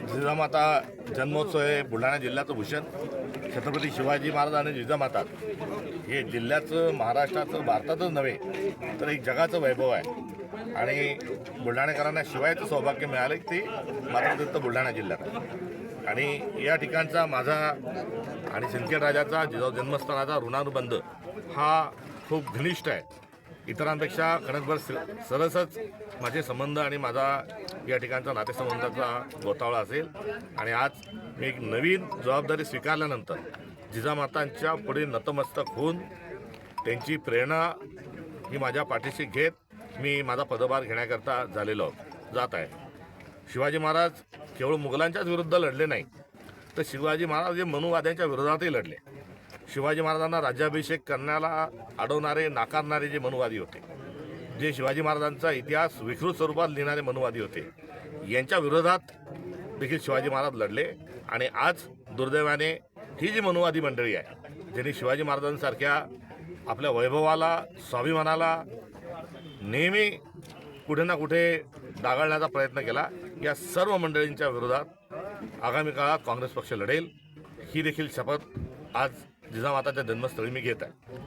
जिजामाता जन्मोत्सव हे बुलढाणा जिल्ह्याचं भूषण. छत्रपती शिवाजी महाराज आणि जिजामाता हे जिल्ह्याचं, महाराष्ट्राचं, भारतातच नव्हे तर एक जगाचं वैभव आहे. आणि बुलढाणेकरांना शिवायचं सौभाग्य मिळालं की ते मात्र तिथं बुलढाणा जिल्ह्यात आहे. आणि या ठिकाणचा माझा आणि सिंदखेड राजाचा जिजाऊ जन्मस्थानाचा ऋणानुबंध हा खूप घनिष्ठ आहे. इतरांपेक्षा कणकभर सरसच माझे संबंध आणि माझा या ठिकाणचा नातेसंबंधाचा गोतावळा असेल. आणि आज मी एक नवीन जबाबदारी स्वीकारल्यानंतर जिजामातांच्या पुढे नतमस्तक होऊन त्यांची प्रेरणा ही माझ्या पाठीशी घेत मी माझा पदभार घेण्याकरता जात आहे. शिवाजी महाराज केवळ मुघलांच्याच विरुद्ध लढले नाही, तर शिवाजी महाराज हे मनुवाद्यांच्या विरोधातही लढले. शिवाजी महाराजांना राज्याभिषेक करण्याला अडवणारे, नाकारणारे जे मनुवादी होते, जे शिवाजी महाराजांचा इतिहास विकृत स्वरूपात लिहिणारे मनुवादी होते, यांच्या विरोधात देखील शिवाजी महाराज लढले. आणि आज दुर्दैवाने ही जी मनुवादी मंडळी आहे, ज्यांनी शिवाजी महाराजांसारख्या आपल्या वैभवाला, स्वाभिमानाला नेहमी कुठे ना कुठे डागाळण्याचा प्रयत्न केला, या सर्व मंडळींच्या विरोधात आगामी काळात काँग्रेस पक्ष लढेल. ही देखील शपथ आज जिजामाताच्या जन्मस्थळी मी घेत आहे.